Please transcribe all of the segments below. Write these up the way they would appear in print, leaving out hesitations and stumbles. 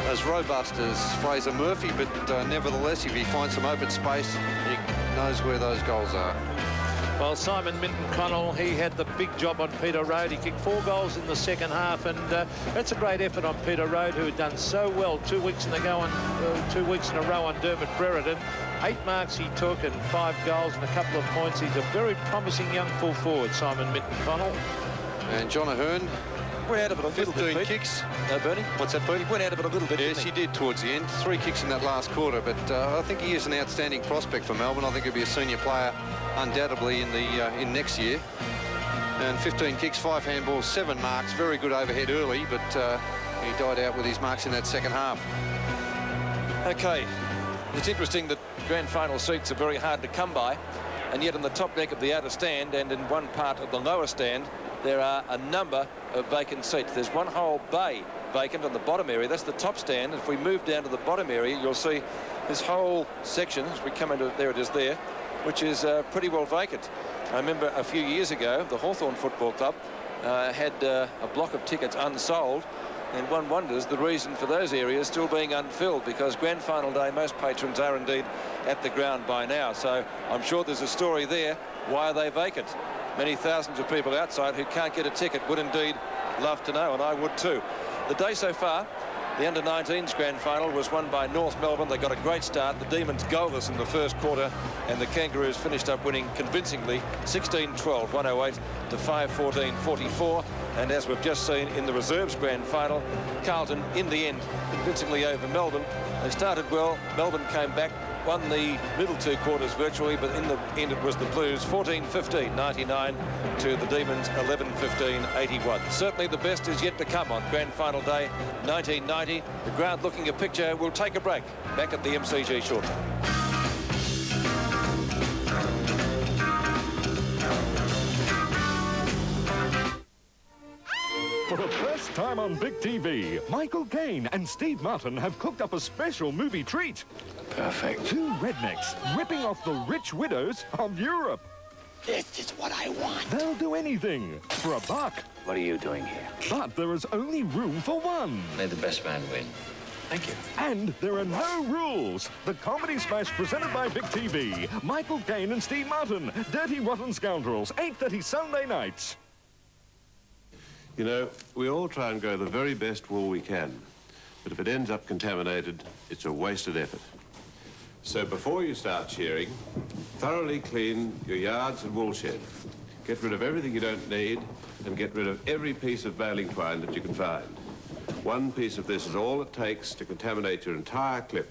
as robust as Fraser Murphy, but nevertheless, if he finds some open space, he knows where those goals are. Well, Simon Minton-Connell, he had the big job on Peter Road. He kicked 4 goals in the second half, and that's a great effort on Peter Road, who had done so well 2 weeks in a row on Dermot Brereton. 8 marks he took and 5 goals and a couple of points. He's a very promising young full forward, Simon Minton-Connell. And John Ahern went out of it a little bit, 15 kicks. No, Bernie? What's that, Pete? He went out of it a little bit. Yes, he did towards the end. 3 kicks in that last quarter, but I think he is an outstanding prospect for Melbourne. I think he'll be a senior player undoubtedly in next year. And 15 kicks, 5 handballs, 7 marks. Very good overhead early, but he died out with his marks in that second half. Okay, it's interesting that grand final seats are very hard to come by, and yet in the top deck of the outer stand and in one part of the lower stand, there are a number of vacant seats. There's one whole bay vacant on the bottom area. That's the top stand. If we move down to the bottom area, you'll see this whole section, as we come into, there it is there, which is pretty well vacant. I remember a few years ago, the Hawthorn Football Club had a block of tickets unsold, and one wonders the reason for those areas still being unfilled, because grand final day, most patrons are indeed at the ground by now. So I'm sure there's a story there. Why are they vacant? Many thousands of people outside who can't get a ticket would indeed love to know, and I would too. The day so far, the under-19s grand final was won by North Melbourne. They got a great start. The Demons goalless in the first quarter, and the Kangaroos finished up winning convincingly 16-12, 108 to 5-14, 44. And as we've just seen in the reserves grand final, Carlton in the end convincingly over Melbourne. They started well. Melbourne came back, won the middle 2 quarters virtually, but in the end it was the Blues 14-15, 99 to the Demons 11-15, 81. Certainly the best is yet to come on grand final day 1990. The crowd looking a picture. We'll take a break. Back at the MCG shortly. For the first time on Vic TV, Michael Caine and Steve Martin have cooked up a special movie treat. Perfect. 2 rednecks ripping off the rich widows of Europe. This is what I want. They'll do anything for a buck. What are you doing here? But there is only room for one. May the best man win. Thank you. And there are no rules. The comedy smash presented by Vic TV. Michael Caine and Steve Martin. Dirty Rotten Scoundrels. 8:30 Sunday nights. You know, we all try and grow the very best wool we can, but if it ends up contaminated, it's a wasted effort. So before you start shearing, thoroughly clean your yards and wool shed. Get rid of everything you don't need and get rid of every piece of baling twine that you can find. 1 piece of this is all it takes to contaminate your entire clip.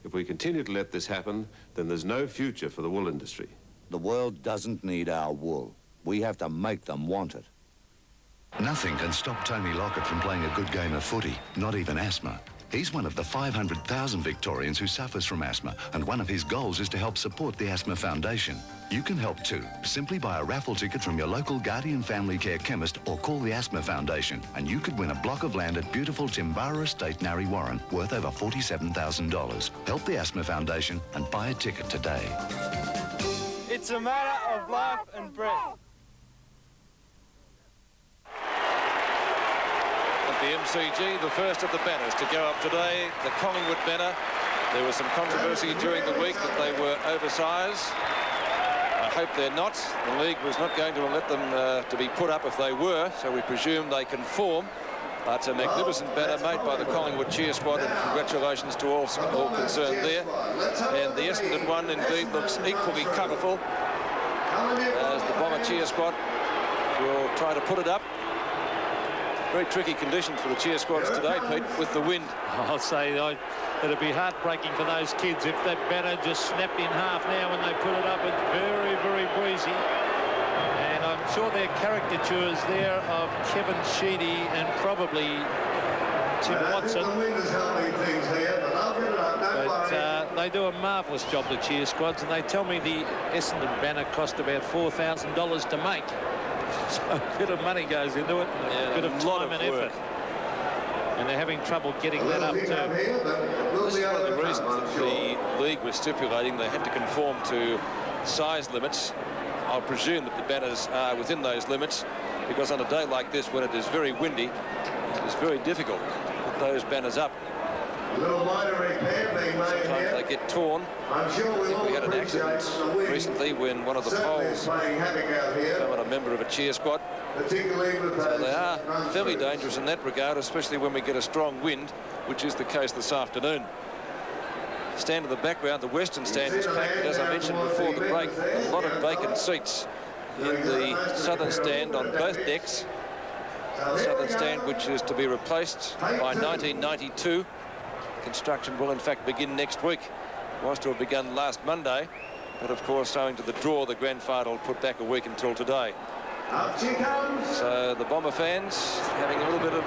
If we continue to let this happen, then there's no future for the wool industry. The world doesn't need our wool. We have to make them want it. Nothing can stop Tony Lockett from playing a good game of footy, not even asthma. He's one of the 500,000 Victorians who suffers from asthma, and one of his goals is to help support the Asthma Foundation. You can help too. Simply buy a raffle ticket from your local Guardian Family Care chemist or call the Asthma Foundation, and you could win a block of land at beautiful Timbara Estate, Narre Warren, worth over $47,000. Help the Asthma Foundation and buy a ticket today. It's a matter of life and breath. The MCG, the first of the banners to go up today, the Collingwood banner. There was some controversy during the week that they were oversized. I hope they're not. The league was not going to let them to be put up if they were, so we presume they conform. But a magnificent banner made by the Collingwood cheer squad, and congratulations to all concerned there. And the Essendon one indeed looks equally colourful as the Bomber cheer squad will try to put it up. Very tricky conditions for the cheer squads today, Pete, with the wind. I'll say it'd be heartbreaking for those kids if that banner just snapped in half now when they put it up. It's very, very breezy. And I'm sure there are caricatures there of Kevin Sheedy and probably Tim Watson. But they do a marvellous job, the cheer squads, and they tell me the Essendon banner cost about $4,000 to make. So a bit of money goes into it, and a bit of time and effort. And they're having trouble getting that up too. This is one of the reasons that the league was stipulating they had to conform to size limits. I'll presume that the banners are within those limits, because on a day like this, when it is very windy, it is very difficult to put those banners up. Sometimes they get torn. I think we had an accident recently when one of the poles fell on a member of a cheer squad. So they are fairly dangerous in that regard, especially when we get a strong wind, which is the case this afternoon. Stand in the background, the western stand is packed, but as I mentioned before the break, a lot of vacant seats in the southern stand on both decks. The southern stand, which is to be replaced by 1992. Construction will in fact begin next week. Was to have begun last Monday, but of course owing to the draw, the grand final put back a week until today. So the Bomber fans having a little bit of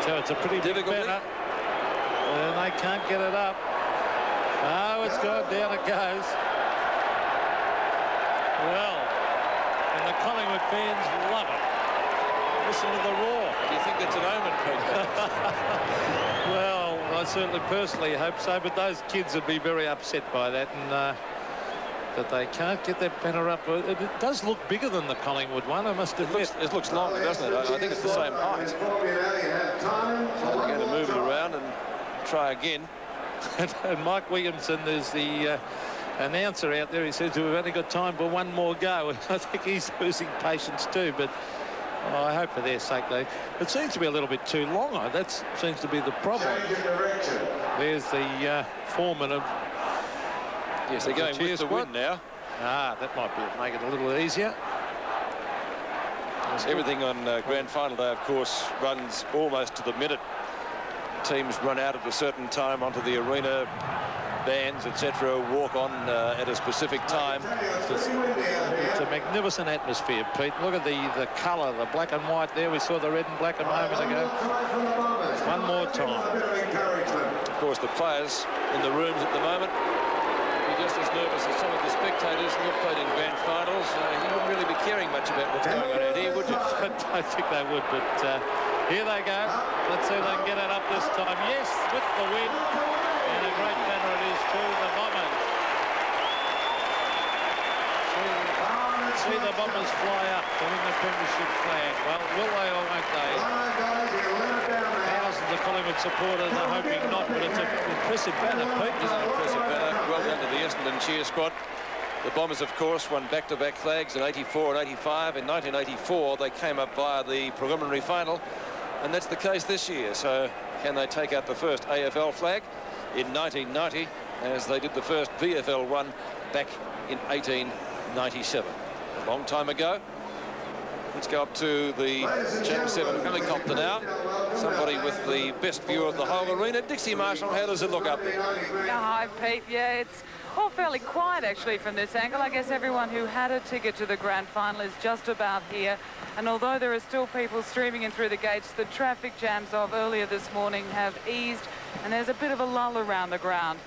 it's a pretty difficult banner, and they can't get it up. Oh, it's gone, down it goes. Well, and the Collingwood fans love it. Listen to the roar. Do you think it's an omen, Pete? Well, I certainly personally hope so, but those kids would be very upset by that, and that they can't get that banner up. It does look bigger than the Collingwood one, I must admit. It looks longer, doesn't it? I think it's the same height. So we're going to move it around and try again. And Mike Williamson is the announcer out there. He says we've only got time for one more go. I think he's losing patience too, but I hope for their sake it seems to be a little bit too long. That seems to be the problem. There's the foreman of... Yes, they're going with the wind now. That might make it a little easier. Everything on grand final day, of course, runs almost to the minute. Teams run out at a certain time onto the arena, bands, etc., walk on at a specific time. It's a magnificent atmosphere, Pete. Look at the colour, the black and white there. We saw the red and black a moment ago. One more time. Of course, the players in the rooms at the moment be just as nervous as some of the spectators who have played in grand finals. You wouldn't really be caring much about what's going on out here, would you? I think they would, but here they go. Let's see if they can get it up this time. Yes, with the wind. And a great banner it is to the Bombers. See the Bombers fly up to win the premiership flag. Well, will they or won't they? Thousands of Collingwood supporters are hoping not, but it's an impressive banner, Pete. It is an impressive banner. Well done to the Essendon cheer squad. The Bombers, of course, won back-to-back flags in 84 and 85. In 1984, they came up via the preliminary final, and that's the case this year. So can they take out the first AFL flag in 1990, as they did the first VFL one back in 1897? A long time ago. Let's go up to the Channel 7 helicopter now. Somebody with the best view of the whole arena. Dixie Marshall, how does it look up there? Hi, Pete. Yeah, it's all fairly quiet actually from this angle. I guess everyone who had a ticket to the grand final is just about here. And although there are still people streaming in through the gates, the traffic jams of earlier this morning have eased, and there's a bit of a lull around the ground.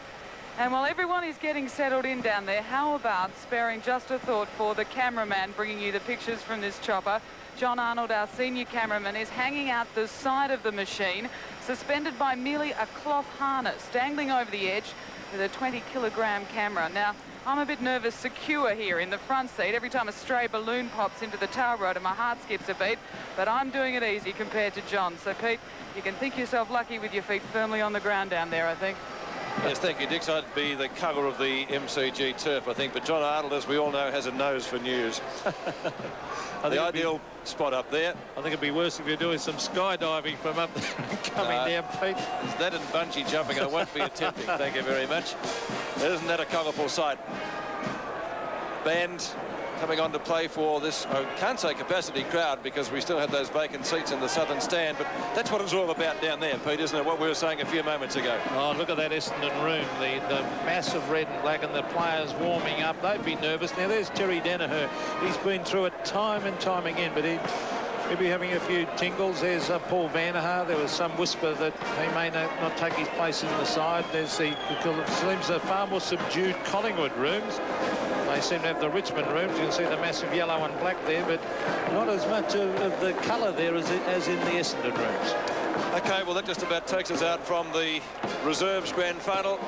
And while everyone is getting settled in down there, how about sparing just a thought for the cameraman bringing you the pictures from this chopper? John Arnold, our senior cameraman, is hanging out the side of the machine, suspended by merely a cloth harness, dangling over the edge with a 20-kilogram camera. Now, I'm a bit nervous secure here in the front seat. Every time a stray balloon pops into the tail rotor, my heart skips a beat, but I'm doing it easy compared to John. So, Pete, you can think yourself lucky with your feet firmly on the ground down there, I think. Yes, thank you, Dix. I'd be the colour of the MCG turf, I think. But John Arnold, as we all know, has a nose for news. The ideal spot up there. I think it'd be worse if you're doing some skydiving from up there and coming down, Pete. That and bungee jumping I won't be attempting. Thank you very much. Isn't that a colourful sight? Band coming on to play for this, I can't say capacity crowd, because we still have those vacant seats in the southern stand, but that's what it's all about down there, Pete, isn't it? What we were saying a few moments ago. Oh, look at that Essendon room, the massive red and black, and the players warming up. They'd be nervous. Now, there's Terry Danaher. He's been through it time and time again, but he'll be having a few tingles. There's Paul Vanaher. There was some whisper that he may not take his place in the side. There's it seems a far more subdued Collingwood rooms. They seem to have the Richmond rooms. You can see the massive yellow and black there, but not as much of the colour there as in the Essendon rooms. OK, well, that just about takes us out from the reserves grand final.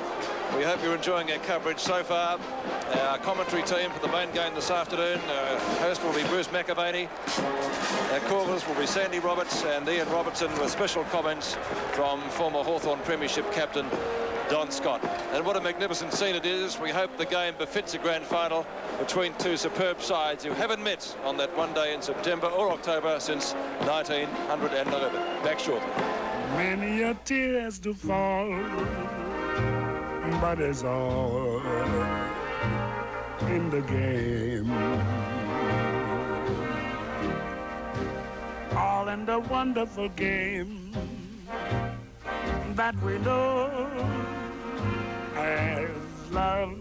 We hope you're enjoying our coverage so far. Our commentary team for the main game this afternoon, host will be Bruce McAvaney. Our callers will be Sandy Roberts and Ian Robertson, with special comments from former Hawthorn Premiership captain Don Scott. And what a magnificent scene it is. We hope the game befits a grand final between two superb sides who haven't met on that one day in September or October since 1911. Back shortly. Many a tear has to fall, but it's all in the game. All in the wonderful game that we know as love.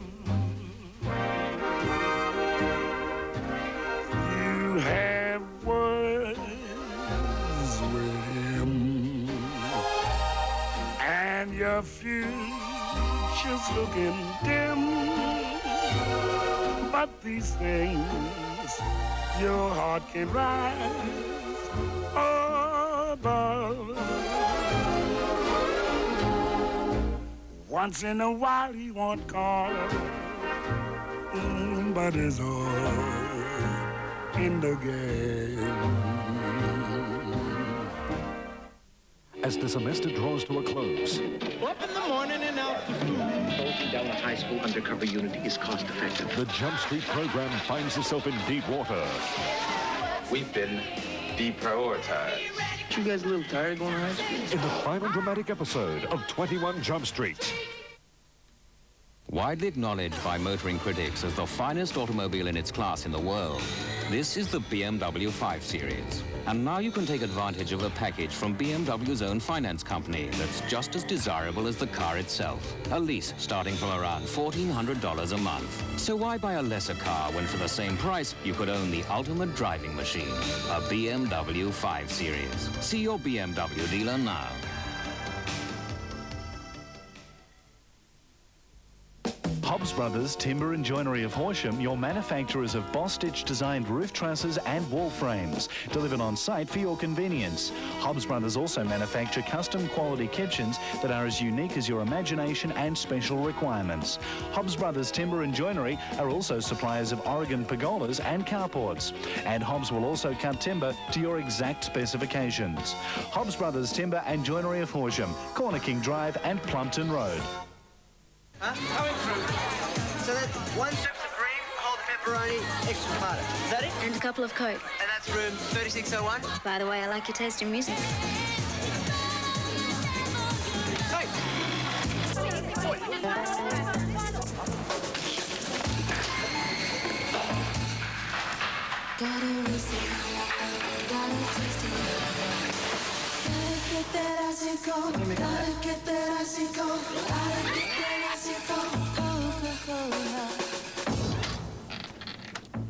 You have words with him, and your future's looking dim. But these things your heart can rise above. Once in a while he won't call, but it's all in the game. As the semester draws to a close, Up in the morning and out to school. Bolton down a high school undercover unit is cost effective. the Jump Street program finds itself in deep water. We've been deprioritized. You guys a little tired going to high school? In the final dramatic episode of 21 Jump Street. Widely acknowledged by motoring critics as the finest automobile in its class in the world, this is the BMW 5 Series. And now you can take advantage of a package from BMW's own finance company that's just as desirable as the car itself. A lease starting from around $1,400 a month. So why buy a lesser car when for the same price you could own the ultimate driving machine, a BMW 5 Series. See your BMW dealer now. Hobbs Brothers Timber and Joinery of Horsham, your manufacturers of Boss-Stitch designed roof trusses and wall frames, delivered on site for your convenience. Hobbs Brothers also manufacture custom quality kitchens that are as unique as your imagination and special requirements. Hobbs Brothers Timber and Joinery are also suppliers of Oregon pergolas and carports. And Hobbs will also cut timber to your exact specifications. Hobbs Brothers Timber and Joinery of Horsham, Corner King Drive and Plumpton Road. Coming through. So that's one soup supreme, whole pepperoni, extra tomato. Is that it? And a couple of Coke. And that's room 3601? By the way, I like your taste in music.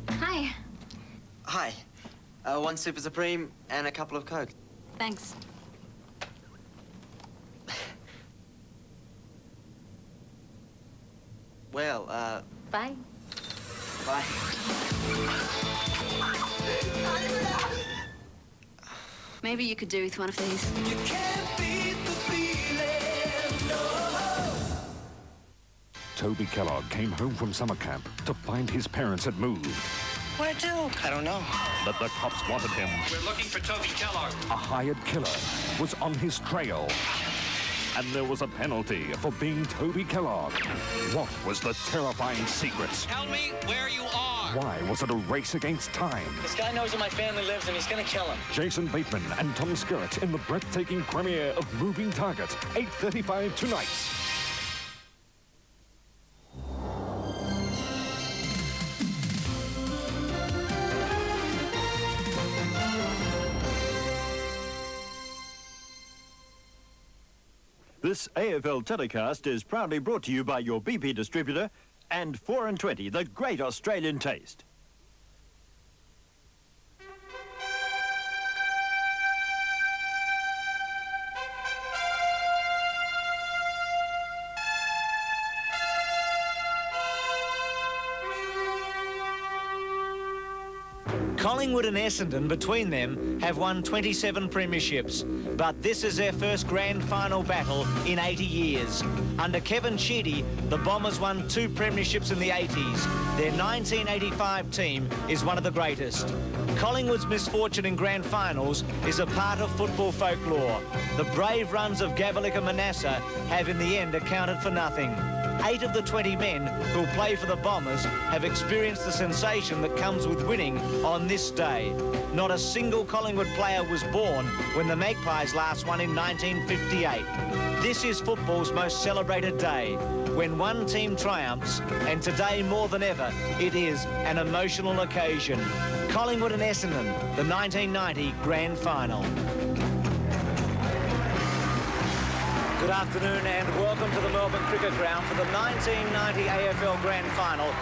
Hey! Hi. Hi. One Super Supreme and a couple of Coke. Thanks. Well, Bye. bye. Maybe you could do with one of these. You can't beat the feeling, no. Toby Kellogg came home from summer camp to find his parents had moved. Where to? I don't know. But the cops wanted him. We're looking for Toby Kellogg. A hired killer was on his trail. And there was a penalty for being Toby Kellogg. What was the terrifying secret? Tell me where you are. Why was it a race against time? This guy knows where my family lives and he's gonna kill him. Jason Bateman and Tom Skerritt in the breathtaking premiere of Moving Target, 8:35 tonight. This AFL telecast is proudly brought to you by your BP distributor and 4 and 20, the great Australian taste. Collingwood and Essendon, between them, have won 27 premierships, but this is their first grand final battle in 80 years. Under Kevin Sheedy, the Bombers won 2 premierships in the 80s. Their 1985 team is one of the greatest. Collingwood's misfortune in grand finals is a part of football folklore. The brave runs of Gavalik and Manasseh have in the end accounted for nothing. 8 of the 20 men who'll play for the Bombers have experienced the sensation that comes with winning on this day. Not a single Collingwood player was born when the Magpies last won in 1958. This is football's most celebrated day, when one team triumphs, and today more than ever, it is an emotional occasion. Collingwood and Essendon, the 1990 Grand Final. Good afternoon and welcome to the Melbourne Cricket Ground for the 1990 AFL Grand Final,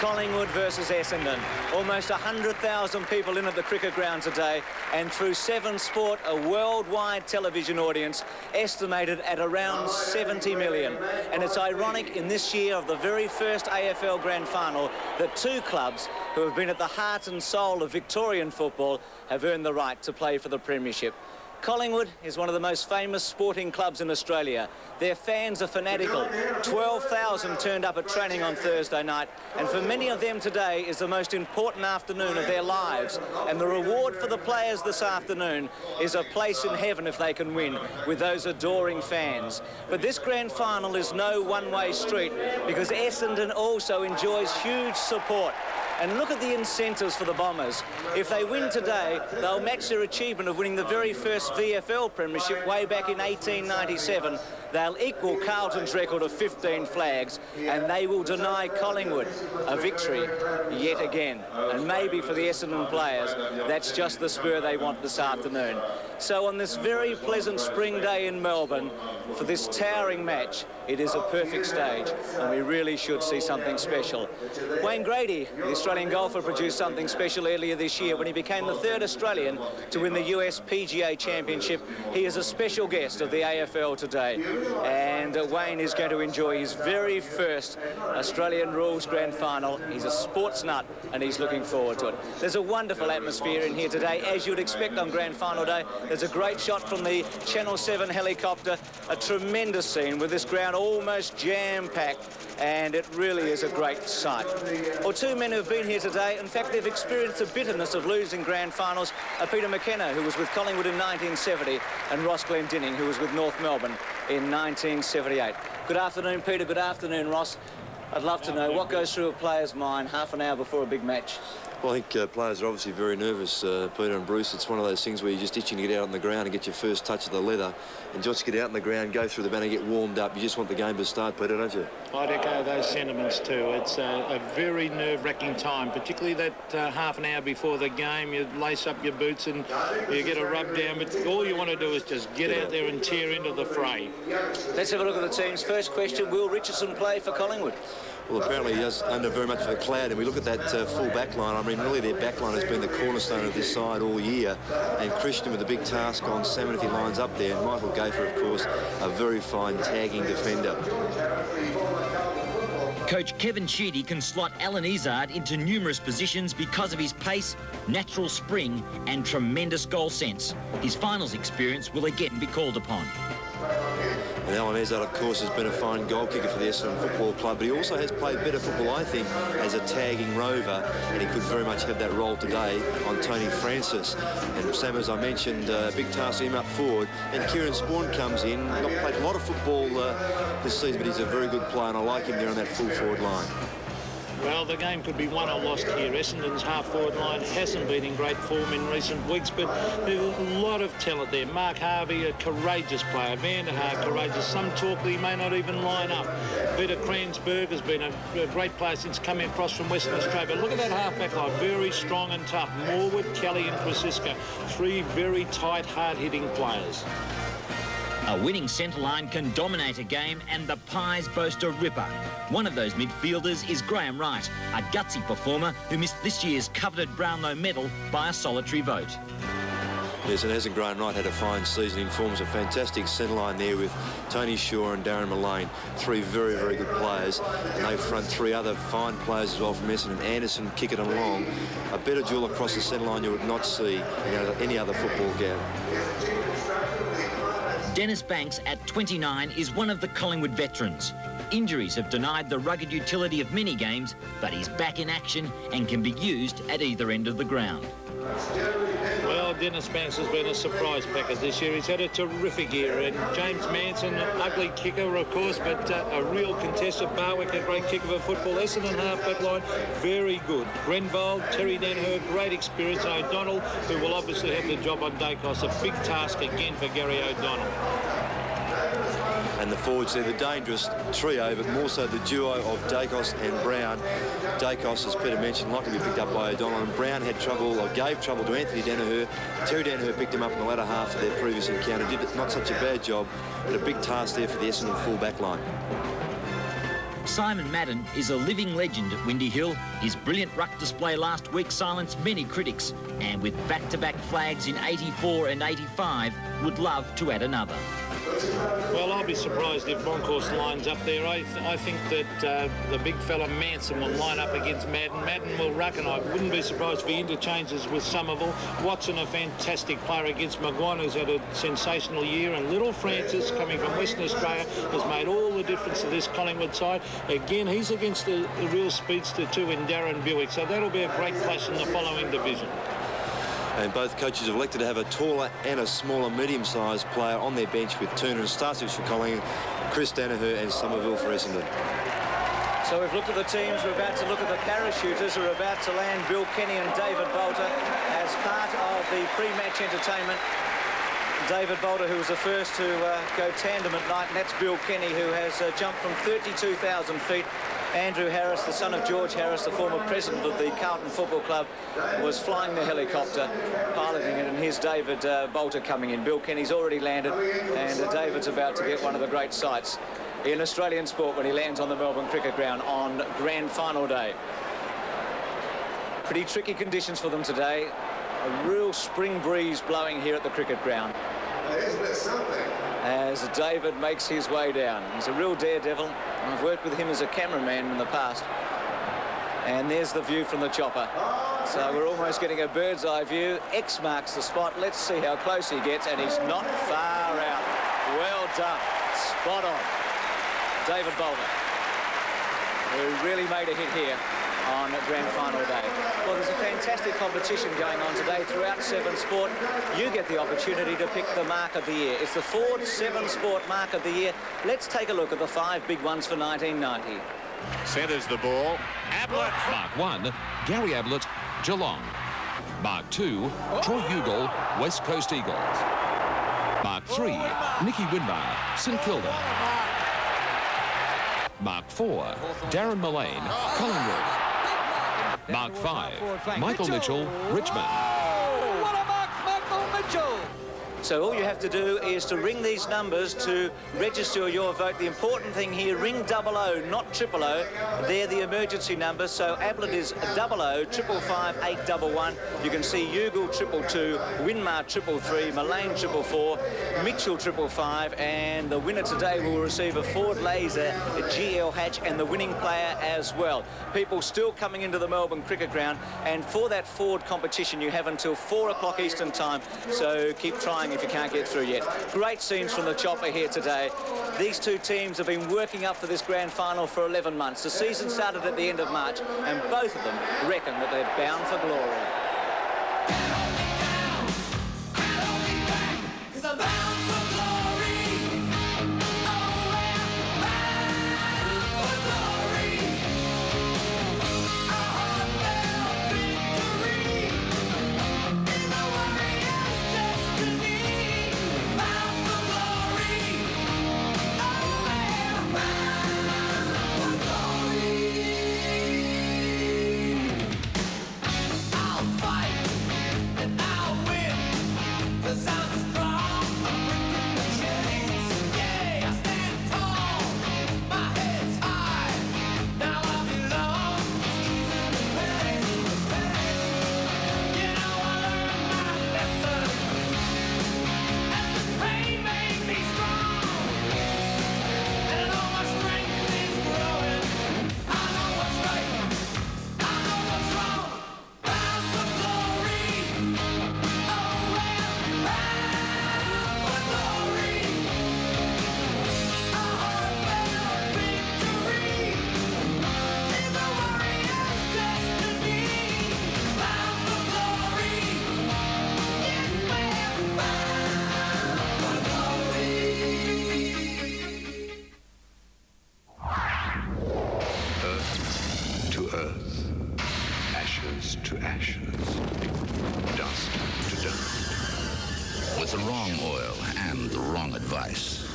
Collingwood versus Essendon. Almost 100,000 people in at the cricket ground today, and through 7 Sport, a worldwide television audience estimated at around 70 million. And it's ironic in this year of the very first AFL Grand Final that 2 clubs who have been at the heart and soul of Victorian football have earned the right to play for the premiership. Collingwood is one of the most famous sporting clubs in Australia. Their fans are fanatical. 12,000 turned up at training on Thursday night, and for many of them today is the most important afternoon of their lives. And the reward for the players this afternoon is a place in heaven if they can win with those adoring fans. But this grand final is no one-way street, because Essendon also enjoys huge support. And look at the incentives for the Bombers. If they win today, they'll match their achievement of winning the very first VFL premiership way back in 1897. They'll equal Carlton's record of 15 flags, and they will deny Collingwood a victory yet again. And maybe for the Essendon players, that's just the spur they want this afternoon. So on this very pleasant spring day in Melbourne, for this towering match, it is a perfect stage, and we really should see something special. Wayne Grady, the Australian golfer, produced something special earlier this year when he became the 3rd Australian to win the US PGA Championship. He is a special guest of the AFL today, and Wayne is going to enjoy his very first Australian Rules Grand Final. He's a sports nut, and he's looking forward to it. There's a wonderful atmosphere in here today, as you'd expect on Grand Final day. There's a great shot from the Channel 7 helicopter, a tremendous scene with this ground almost jam-packed, and it really is a great sight. Well, 2 men who've been here today, in fact, they've experienced the bitterness of losing grand finals, are Peter McKenna, who was with Collingwood in 1970, and Ross Glendinning, who was with North Melbourne in 1978. Good afternoon, Peter. Good afternoon, Ross. I'd love to know what goes through a player's mind half an hour before a big match. Well, I think players are obviously very nervous, Peter and Bruce. It's one of those things where you're just itching to get out on the ground and get your first touch of the leather, and just get out on the ground, go through the banner, get warmed up. You just want the game to start, Peter, don't you? I'd echo those sentiments too. It's a very nerve-wracking time, particularly that half an hour before the game. You lace up your boots and you get a rub down, but all you want to do is just get out there and tear into the fray. Let's have a look at the teams. First question, will Richardson play for Collingwood? Well, apparently he is under very much of a cloud, and we look at that full back line. I mean, really their back line has been the cornerstone of this side all year, and Christian with a big task on Salmon if he lines up there, and Michael Gaffer, of course, a very fine tagging defender. Coach Kevin Sheedy can slot Alan Izzard into numerous positions because of his pace, natural spring and tremendous goal sense. His finals experience will again be called upon. And Alan Izzard, of course, has been a fine goal kicker for the Essendon Football Club, but he also has played better football, I think, as a tagging rover, and he could very much have that role today on Tony Francis. And Sam, as I mentioned, big task to him up forward, and Kieran Spawn comes in, not played a lot of football this season, but he's a very good player, and I like him there on that full forward line. Well, the game could be won or lost here. Essendon's half-forward line hasn't been in great form in recent weeks, but there's a lot of talent there. Mark Harvey, a courageous player. Vanderhaar, courageous. Some talk that he may not even line up. Peter Kransberg has been a great player since coming across from Western Australia. Look at that half-back line. Very strong and tough. Morwood, Kelly and Krasiska. 3 very tight, hard-hitting players. A winning centre line can dominate a game, and the Pies boast a ripper. One of those midfielders is Graham Wright, a gutsy performer who missed this year's coveted Brownlow medal by a solitary vote. Yes, and hasn't grown right, had a fine season. In forms a fantastic centre line there with Tony Shaw and Darren Mullane. Three very, very good players. And they front three other fine players as well from Essendon. Anderson, Kickett and Long. A better duel across the centre line you would not see in any other football game. Dennis Banks, at 29, is one of the Collingwood veterans. Injuries have denied the rugged utility of many games, but he's back in action and can be used at either end of the ground. Well, Dennis Banks has been a surprise packet this year. He's had a terrific year. And James Manson, an ugly kicker, of course, but a real contested. Barwick, a great kick of a football. Essendon half-back line, very good. Grenville, Terry Danaher, great experience. And O'Donnell, who will obviously have the job on Dacos. A big task again for Gary O'Donnell. And the forwards there, the dangerous trio, but more so the duo of Dacos and Brown. Dacos, as Peter mentioned, likely to be picked up by O'Donnell, and Brown had trouble, or gave trouble to Anthony Danaher. Terry Danaher picked him up in the latter half of their previous encounter. Did not such a bad job, but a big task there for the Essendon full back line. Simon Madden is a living legend at Windy Hill. His brilliant ruck display last week silenced many critics, and with back-to-back flags in 84 and 85, would love to add another. Well, I'll be surprised if Boncourse lines up there. I think that the big fella Manson will line up against Madden. Madden will ruck, and I wouldn't be surprised if he interchanges with Somerville. Watson, a fantastic player against Maguire, who's had a sensational year, and Little Francis, coming from Western Australia, has made all the difference to this Collingwood side. Again, he's against the real speedster too in Darren Buick, so that'll be a great clash in the following division. And both coaches have elected to have a taller and a smaller medium-sized player on their bench, with Turner and Starcevich for Collingwood, Chris Danaher and Somerville for Essendon. So we've looked at the teams. We're about to look at the parachuters who are about to land. Bill Kenny and David Bolter as part of the pre-match entertainment. David Bolter, who was the first to go tandem at night, and that's Bill Kenny, who has jumped from 32,000 feet. Andrew Harris, the son of George Harris, the former president of the Carlton Football Club, was flying the helicopter, piloting it, and here's David Bolter coming in. Bill Kenny's already landed, and David's about to get one of the great sights in Australian sport when he lands on the Melbourne Cricket Ground on grand final day. Pretty tricky conditions for them today. A real spring breeze blowing here at the cricket ground. Isn't it something? As David makes his way down. He's a real daredevil. I've worked with him as a cameraman in the past. And there's the view from the chopper. So we're almost getting a bird's eye view. X marks the spot. Let's see how close he gets, and he's not far out. Well done. Spot on. David Bolter, who really made a hit here on grand final day. Well, there's a fantastic competition going on today throughout Seven Sport. You get the opportunity to pick the mark of the year. It's the Ford Seven Sport mark of the year. Let's take a look at the 5 big ones for 1990. Centres the ball. Ablett. Mark 1, Gary Ablett, Geelong. Mark 2, Troy Ugal, West Coast Eagles. Mark 3, Nicky Winmar, St Kilda. Mark 4, Darren Mullane, Collingwood. Mark 5, Michael Mitchell, Richmond. What a mark, Michael Mitchell! So all you have to do is to ring these numbers to register your vote. The important thing here, ring 00, not 000. They're the emergency numbers. So Ablett is 00 555 811. You can see Ugal 222, Winmar 333, Mullane 444, Mitchell 555, and the winner today will receive a Ford Laser, a GL hatch, and the winning player as well. People still coming into the Melbourne Cricket Ground, and for that Ford competition you have until 4 o'clock Eastern time. So keep trying if you can't get through yet. Great scenes from the chopper here today. These two teams have been working up for this grand final for 11 months. The season started at the end of March, and both of them reckon that they're bound for glory. I'll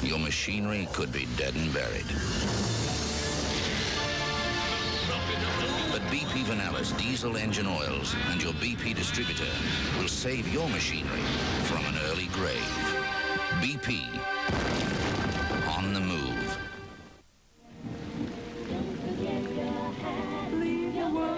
your machinery could be dead and buried. But BP Vinalis diesel engine oils and your BP distributor will save your machinery from an early grave. BP, on the move.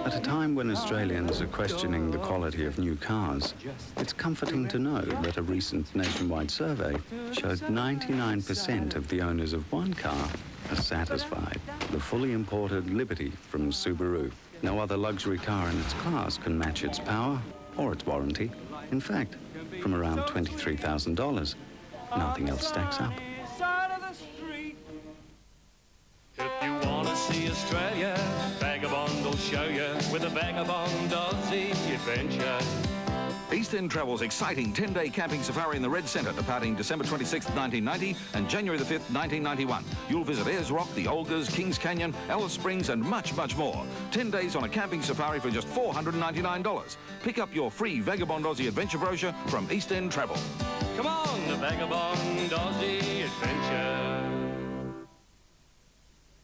At a time when Australians are questioning the quality of new cars, it's comforting to know that a recent nationwide survey showed 99% of the owners of one car are satisfied. The fully imported Liberty from Subaru. No other luxury car in its class can match its power or its warranty. In fact, from around $23,000, nothing else stacks up. If you want to see Australia, Vagabond will show you with a Vagabond Aussie adventure. East End Travel's exciting 10-day camping safari in the Red Centre, departing December 26th, 1990 and January the 5th, 1991. You'll visit Ayers Rock, the Olgas, Kings Canyon, Alice Springs and much, much more. 10 days on a camping safari for just $499. Pick up your free Vagabond Aussie adventure brochure from East End Travel. Come on, the Vagabond Aussie adventure.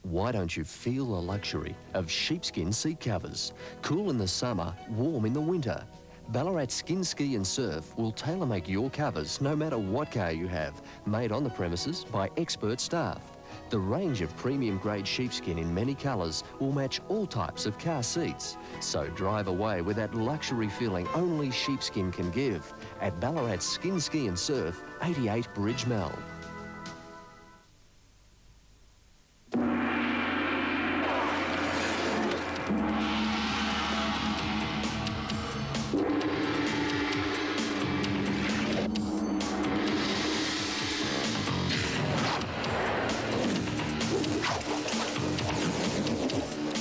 Why don't you feel the luxury of sheepskin seat covers? Cool in the summer, warm in the winter. Ballarat Skin Ski and Surf will tailor-make your covers no matter what car you have, made on the premises by expert staff. The range of premium-grade sheepskin in many colours will match all types of car seats. So drive away with that luxury feeling only sheepskin can give at Ballarat Skin Ski and Surf, 88 Bridge Mel.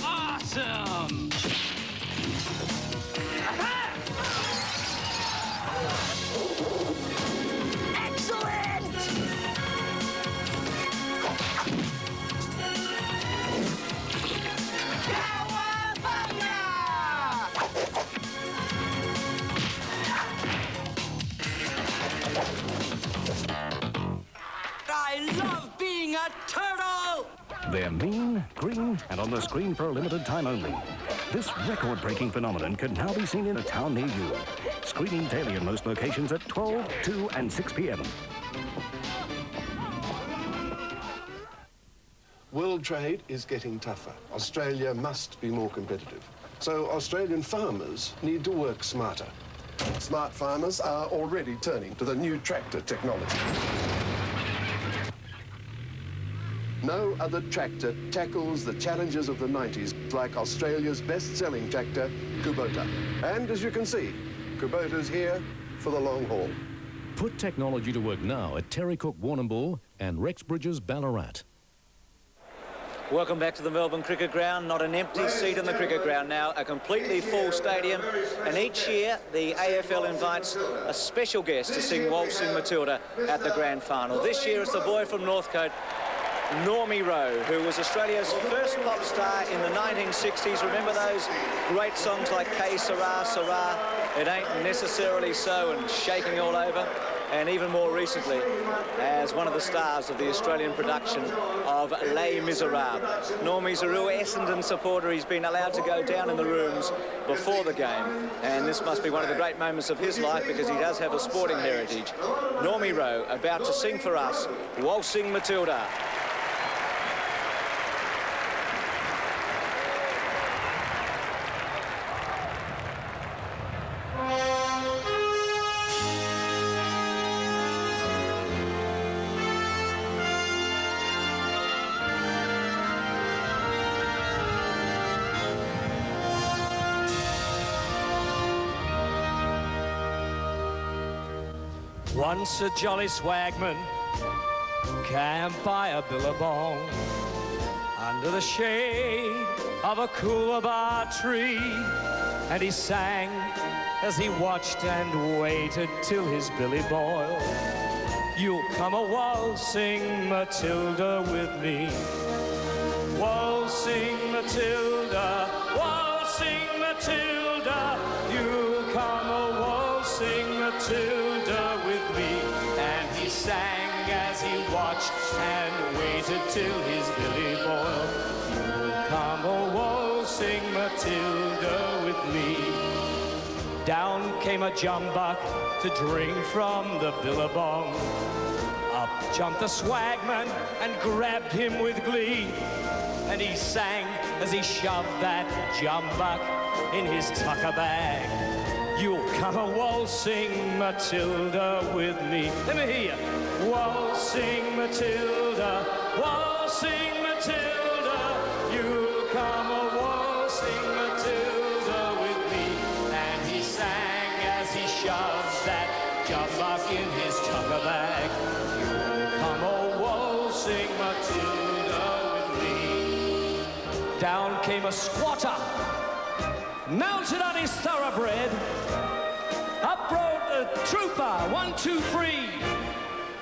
Awesome! Excellent! I love being a turtle! They're mean, green, and on the screen for a limited time only. This record-breaking phenomenon can now be seen in a town near you. Screening daily in most locations at 12, 2, and 6 p.m. World trade is getting tougher. Australia must be more competitive. So Australian farmers need to work smarter. Smart farmers are already turning to the new tractor technology. No other tractor tackles the challenges of the 90s like Australia's best-selling tractor, Kubota. And as you can see, Kubota's here for the long haul. Put technology to work now at Terry Cook Warrnambool and Rex Bridges Ballarat. Welcome back to the Melbourne Cricket Ground. Not an empty seat in the cricket ground now, a completely full stadium. And each year, the AFL invites a special guest to sing Waltzing Matilda at the grand final. This year, it's the boy from Northcote, Normie Rowe, who was Australia's first pop star in the 1960s. Remember those great songs like K Sarah Sarah, It Ain't Necessarily So, and Shaking All Over? And even more recently, as one of the stars of the Australian production of Les Miserables. Normie's a real Essendon supporter. He's been allowed to go down in the rooms before the game. And this must be one of the great moments of his life because he does have a sporting heritage. Normie Rowe about to sing for us, Waltzing Matilda. Once a jolly swagman camped by a billabong under the shade of a coolabah tree, and he sang as he watched and waited till his billy boiled. You'll come a waltzing Matilda with me, waltzing Matilda, waltzing Matilda. You'll come a waltzing Matilda with me. And he sang as he watched and waited till his billy boiled. You'll come a-waltzing Matilda with me. Down came a jumbuck to drink from the billabong. Up jumped the swagman and grabbed him with glee. And he sang as he shoved that jumbuck in his tucker bag. You'll come a-waltzing Matilda with me. Let me hear you. Waltzing Matilda, waltzing Matilda. You'll come a-waltzing Matilda with me. And he sang as he shoved that jumbuck in his tucker bag. You'll come a-waltzing Matilda with me. Down came a squatter, mounted on his thoroughbred. Up rode a trooper, 1, 2, 3.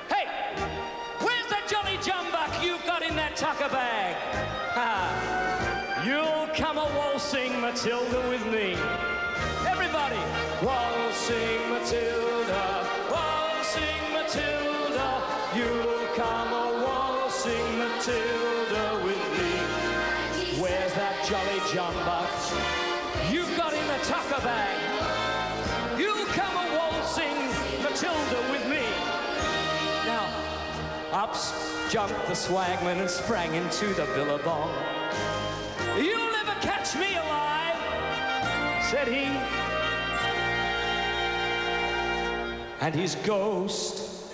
Hey, where's that jolly jumbuck you've got in that tucker bag? Ha! You'll come a-waltzing Matilda with me. Everybody, waltzing Matilda, waltzing Matilda. You'll come a-waltzing Matilda with me. Where's that jolly jumbuck you've got in the tucker bag? You'll come a-waltzing Matilda with me. Now, up jumped the swagman and sprang into the billabong. You'll never catch me alive, said he. And his ghost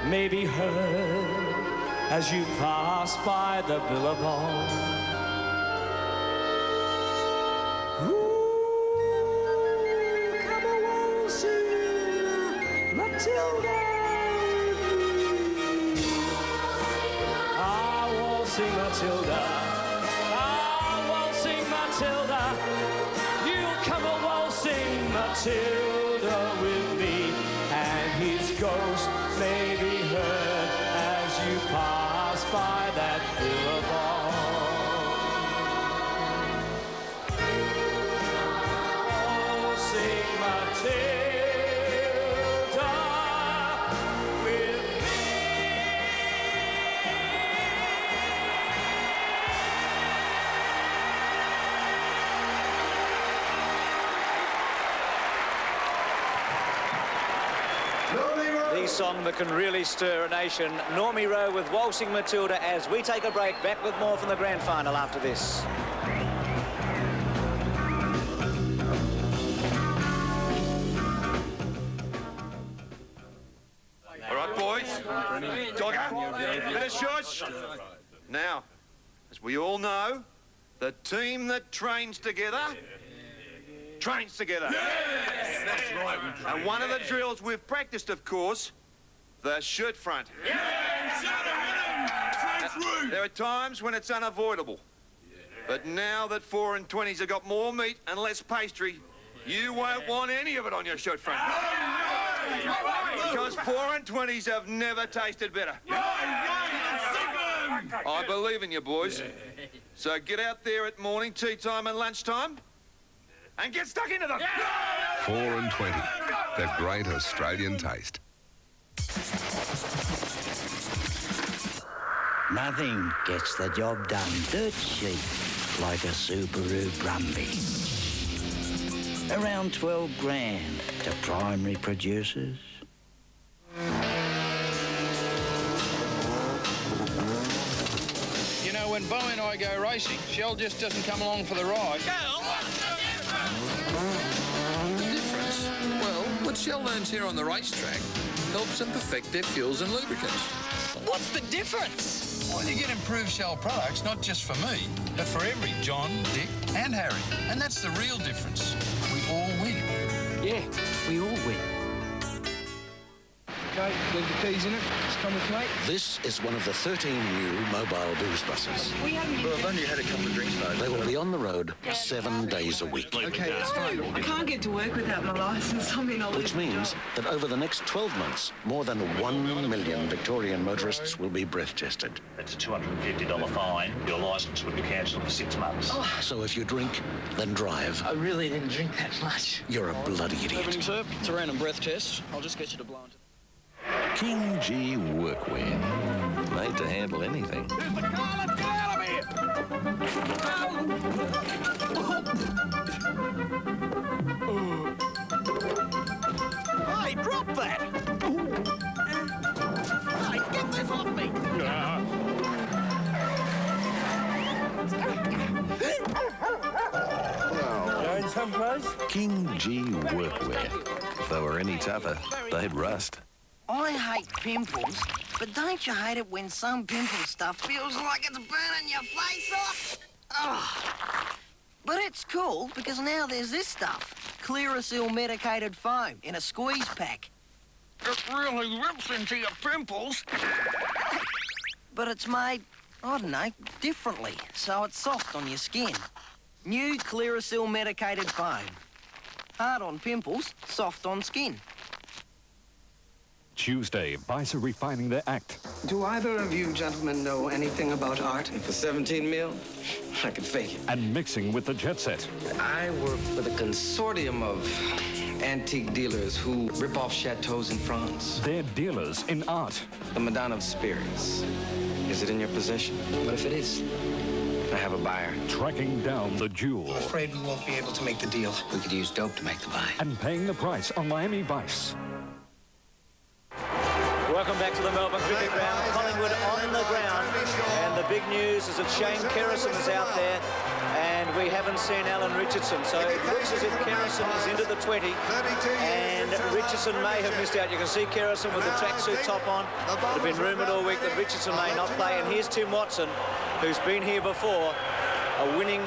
may be heard as you pass by the billabong. Matilda, ah, waltzing Matilda, ah, waltzing Matilda. You'll come a-waltzing Matilda with me, and his ghost may be heard as you pass by that billabong. Waltzing Matilda. The song that can really stir a nation. Normie Rowe with Waltzing Matilda as we take a break. Back with more from the grand final after this. All right, boys. Dogger, bit of shush. Now, as we all know, the team that trains together trains together. Yes, that's right. And one of the drills we've practiced, of course, the shirt front. Yes, there are times when it's unavoidable. But now that 4 and 20s have got more meat and less pastry, you won't want any of it on your shirt front. Because 4 and 20s have never tasted better. I believe in you, boys. So get out there at morning, tea time and lunchtime and get stuck into them. 4 and 20, the great Australian taste. Nothing gets the job done dirt cheap like a Subaru Brumby. Around 12 grand to primary producers. You know, when Bo and I go racing, Shell just doesn't come along for the ride. The difference? Well, what Shell learns here on the racetrack helps them perfect their fuels and lubricants. What's the difference? Well, you get improved Shell products, not just for me, but for every John, Dick and Harry. And that's the real difference. We all win. Yeah, we all win. Okay, leave the keys in it. Just come with me. This is one of the 13 new mobile booze buses. We haven't Well, I've only had a couple of drinks, though. They will be on the road 7 days a week. Okay, it's fine. I can't get to work without my licence. I mean, Which means that over the next 12 months, more than 1 million Victorian motorists will be breath tested. That's a $250 fine. Your licence would be cancelled for 6 months. So if you drink, then drive. I really didn't drink that much. You're a bloody idiot. Sir, it's a random breath test. I'll just get you to blow into... King G Workwear. Made to handle anything. Here's the car. Let's get out of here. Hey, drop that! Hey, get this off me! Going someplace? King G Workwear. If they were any tougher, they'd rust. I hate pimples, but don't you hate it when some pimple stuff feels like it's burning your face off? Ugh. But it's cool because now there's this stuff. Clearasil medicated foam in a squeeze pack. It really rips into your pimples. But it's made, I don't know, differently, so it's soft on your skin. New Clearasil medicated foam. Hard on pimples, soft on skin. Tuesday, VIC are refining their act. Do either of you gentlemen know anything about art? For 17 mil, I could fake it. And mixing with the jet set. I work with a consortium of antique dealers who rip off chateaus in France. They're dealers in art. The Madonna of Spirits. Is it in your possession? What if it is? I have a buyer. Tracking down the jewel. I'm afraid we won't be able to make the deal. We could use dope to make the buy. And paying the price on Miami Vice. Welcome back to the Melbourne Cricket Ground. Collingwood on the ground. And the big news is that Shane Kerrison is out there. And we haven't seen Alan Richardson. So it looks as if Kerrison is into the 20. And Richardson may have missed out. You can see Kerrison with the tracksuit top on. It had been rumoured all week that Richardson may not play. And here's Tim Watson, who's been here before. A winning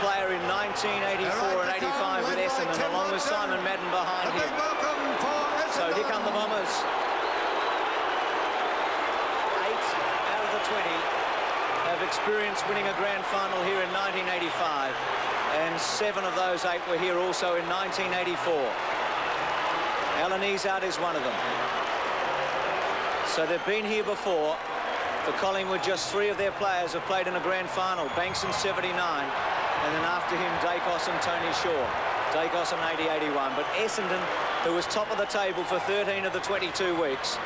player in 1984 and 85 with Essendon, along with Simon Madden behind him. So here come the Bombers. 20 have experienced winning a grand final here in 1985, and 7 of those 8 were here also in 1984. Alan Izzard is one of them. So they've been here before. For Collingwood, just 3 of their players have played in a grand final. Banks in 79, and then after him, Dacos and Tony Shaw. Dacos in 80-81. But Essendon, who was top of the table for 13 of the 22 weeks,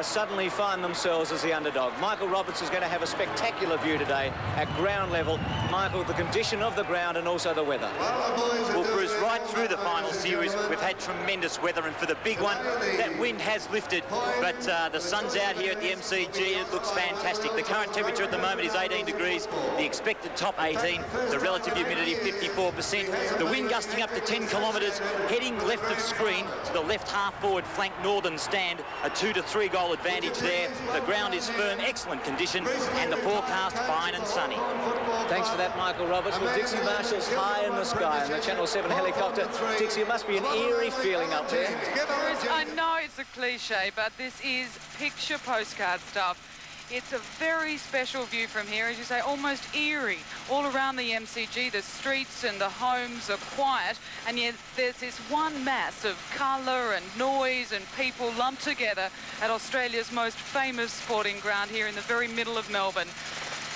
suddenly find themselves as the underdog. Michael Roberts is going to have a spectacular view today at ground level. Michael, the condition of the ground and also the weather. Well, Bruce, right through the final series, we've had tremendous weather, and for the big one, that wind has lifted, but the sun's out here at the MCG. It looks fantastic. The current temperature at the moment is 18 degrees, the expected top 18, the relative humidity 54%, the wind gusting up to 10 kilometres, heading left of screen to the left half-forward flank northern stand, a 2 to 3 goal advantage there. The ground is firm, excellent condition, and the forecast fine and sunny. Thanks for that, Michael Roberts. Well, Dixie Marshall's high in the sky in the Channel 7 helicopter. Dixie, it must be an eerie feeling up there. Bruce, I know it's a cliche, but this is picture postcard stuff. It's a very special view from here, as you say, almost eerie. All around the MCG, the streets and the homes are quiet, and yet there's this one mass of colour and noise and people lumped together at Australia's most famous sporting ground here in the very middle of Melbourne.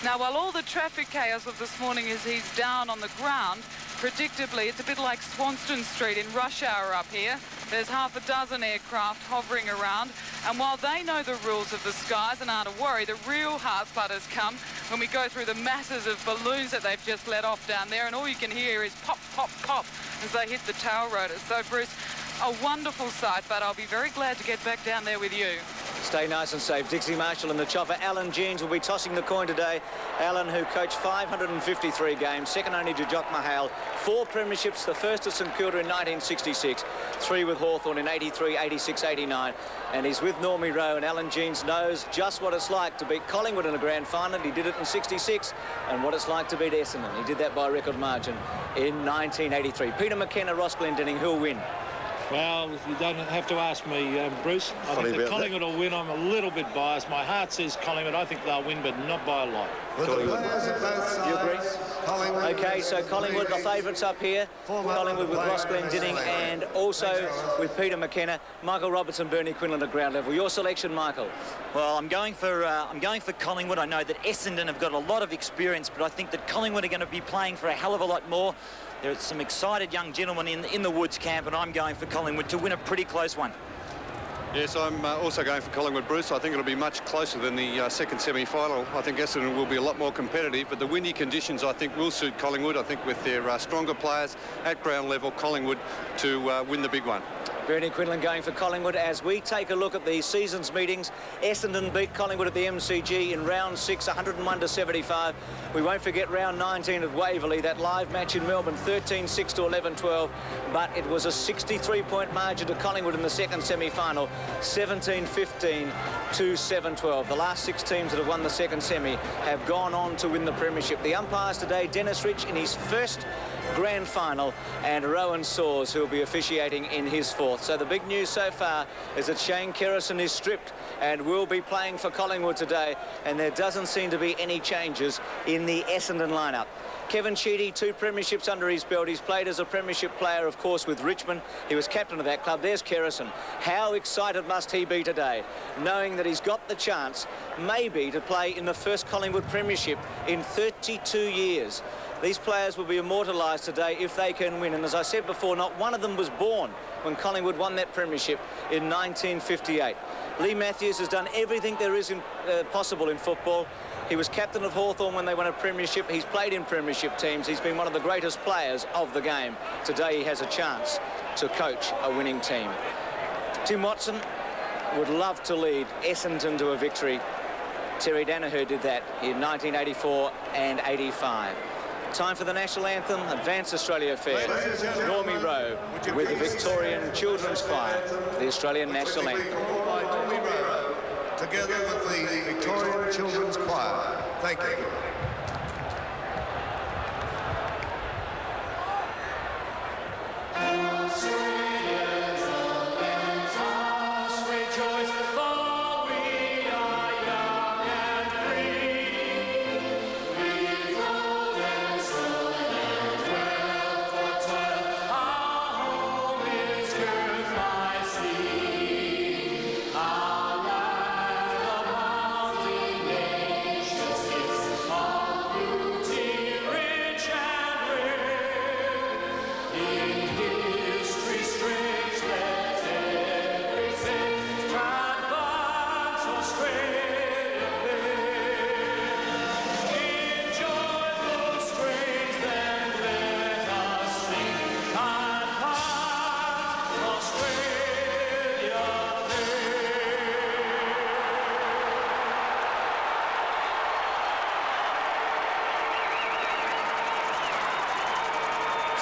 Now, while all the traffic chaos of this morning is he's down on the ground, predictably, it's a bit like Swanston Street in rush hour up here. There's half a dozen aircraft hovering around, and while they know the rules of the skies and aren't a worry, the real heart flutters come when we go through the masses of balloons that they've just let off down there, and all you can hear is pop, pop, pop as they hit the tail rotors. So, Bruce, a wonderful sight, but I'll be very glad to get back down there with you. Stay nice and safe. Dixie Marshall in the chopper. Alan Jeans will be tossing the coin today. Alan, who coached 553 games, second only to Jock Mahale. 4 premierships, the first at St Kilda in 1966, 3 with Hawthorn in 83, 86, 89. And he's with Normie Rowe, and Alan Jeans knows just what it's like to beat Collingwood in a grand final. He did it in 66, and what it's like to beat Essendon. He did that by a record margin in 1983. Peter McKenna, Ross Glendinning, who'll win? Well, you don't have to ask me, Bruce. I think that Collingwood will win. I'm a little bit biased. My heart says Collingwood. I think they'll win, but not by a lot. You agree? Okay, so Collingwood, the favourites up here. Collingwood with Ross Glendinning and also with Peter McKenna. Michael Robertson, Bernie Quinlan at ground level. Your selection, Michael? Well, I'm going for Collingwood. I know that Essendon have got a lot of experience, but I think that Collingwood are going to be playing for a hell of a lot more. There's some excited young gentlemen in the Woods camp, and I'm going for Collingwood to win a pretty close one. Yes, I'm also going for Collingwood, Bruce. I think it'll be much closer than the second semi-final. I think Essendon will be a lot more competitive, but the windy conditions, I think, will suit Collingwood. I think with their stronger players at ground level, Collingwood to win the big one. Bernie Quinlan going for Collingwood. As we take a look at the season's meetings, Essendon beat Collingwood at the MCG in round 6, 101-75. We won't forget round 19 at Waverley, that live match in Melbourne, 13-6 to 11-12. But it was a 63-point margin to Collingwood in the second semi-final, 17-15 to 7-12. The last 6 teams that have won the second semi have gone on to win the premiership. The umpires today, Dennis Rich in his first grand final, and Rowan Saws, who will be officiating in his fourth. So the big news so far is that Shane Kerrison is stripped and will be playing for Collingwood today, and there doesn't seem to be any changes in the Essendon lineup. Kevin Sheedy, 2 premierships under his belt. He's played as a premiership player, of course, with Richmond. He was captain of that club. There's Kerrison. How excited must he be today, knowing that he's got the chance, maybe, to play in the first Collingwood premiership in 32 years. These players will be immortalised today if they can win. And as I said before, not one of them was born when Collingwood won that premiership in 1958. Lee Matthews has done everything there is possible in football. He was captain of Hawthorn when they won a premiership. He's played in premiership teams. He's been one of the greatest players of the game. Today he has a chance to coach a winning team. Tim Watson would love to lead Essendon to a victory. Terry Danaher did that in 1984 and 85. Time for the national anthem, Advance Australia Fair. Normie Rowe with the Victorian Children's Choir, the Australian national anthem. By Normie Rowe, together with the Victorian Children's Choir. Thank you.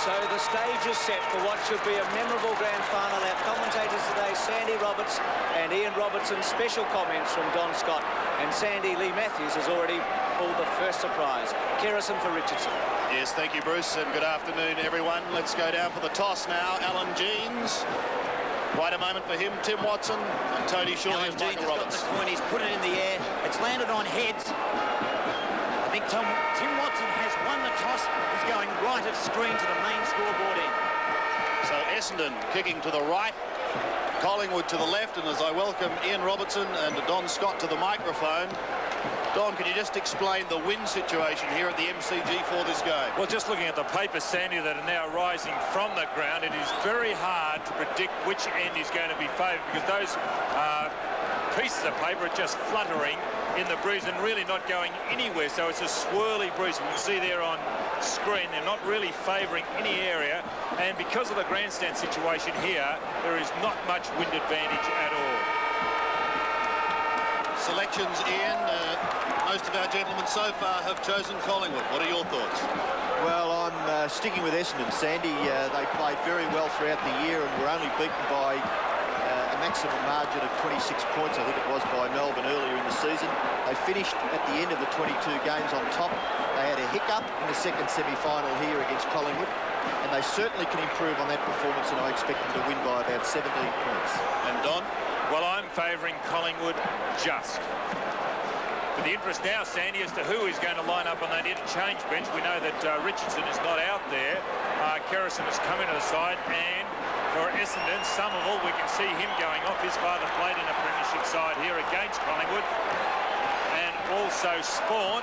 So the stage is set for what should be a memorable grand final. Our commentators today, Sandy Roberts and Ian Robertson. Special comments from Don Scott. And Sandy, Lee Matthews has already pulled the first surprise. Kerrison for Richardson. Yes, thank you, Bruce, and good afternoon, everyone. Let's go down for the toss now. Alan Jeans. Quite a moment for him. Tim Watson and Tony Shorley and Michael Roberts. Got the coin. He's put it in the air. It's landed on heads. I think Tim Watson has won the toss. He's going right of screen to the main scoreboard end. So Essendon kicking to the right, Collingwood to the left, and as I welcome Ian Robertson and Don Scott to the microphone, Don, can you just explain the wind situation here at the MCG for this game? Well, just looking at the papers, Sandy, that are now rising from the ground, it is very hard to predict which end is going to be favoured, because those pieces of paper are just fluttering in the breeze and really not going anywhere. So it's a swirly breeze. You can see there on screen, they're not really favouring any area. And because of the grandstand situation here, there is not much wind advantage at all. Selections, Ian. Most of our gentlemen so far have chosen Collingwood. What are your thoughts? Well, I'm sticking with Essendon, Sandy. They played very well throughout the year and were only beaten by a maximum margin of 26 points, I think it was, by Melbourne earlier in the season. They finished at the end of the 22 games on top. They had a hiccup in the second semi-final here against Collingwood, and they certainly can improve on that performance, and I expect them to win by about 17 points. And Don? Well, I'm favouring Collingwood just. But the interest now, Sandy, as to who is going to line up on that interchange bench. We know that Richardson is not out there. Kerrison has come into the side, and for Essendon, Somerville, we can see him going off. His father played in a premiership side here against Collingwood. And also Spawn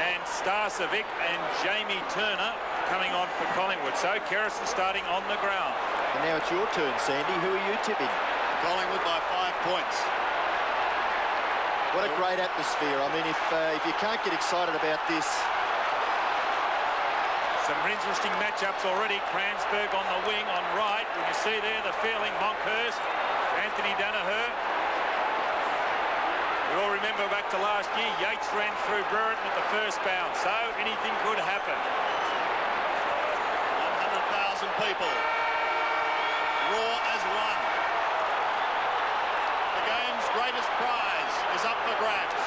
and Starcevic and Jamie Turner coming on for Collingwood. So Kerrison starting on the ground. And now it's your turn, Sandy. Who are you tipping? Collingwood by 5 points. What a great atmosphere. I mean, if you can't get excited about this. Some interesting matchups already. Cransberg on the wing on right. When you see there the feeling, Monkhurst, Anthony Danaher. We all remember back to last year, Yates ran through Brereton at the first bounce, so anything could happen. 100,000 people. Raw as one. The game's greatest prize is up for grabs.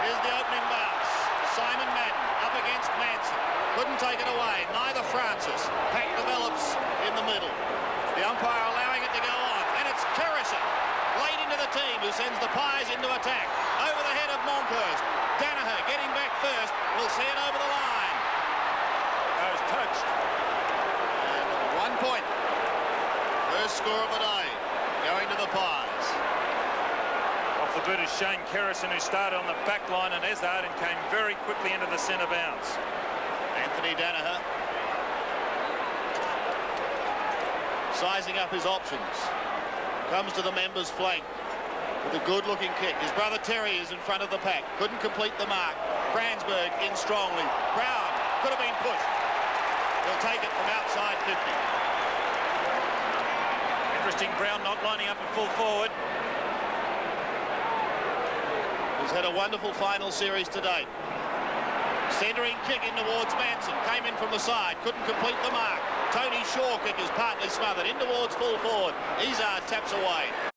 Here's the opening bounce. Simon Madden up against Manson. Couldn't take it away. Neither Francis. Pack develops in the middle. The umpire allowing it to go on. And it's Kerrison late into the team who sends the Pies into attack. Over the head of Monkhurst. Danaher getting back first. We'll see it over the line. That was touched. And 1 point. First score of the day. Going to the Pies. Off the boot is Shane Kerrison, who started on the back line and Ezard and came very quickly into the centre bounce. Anthony Danaher sizing up his options. Comes to the members' flank with a good-looking kick. His brother Terry is in front of the pack. Couldn't complete the mark. Cransberg in strongly. Brown could have been pushed. He'll take it from outside 50. Interesting, Brown not lining up at full forward. He's had a wonderful final series to date. Centering kick in towards Manson. Came in from the side. Couldn't complete the mark. Tony Shaw kick is partly smothered. In towards full forward. Izard taps away.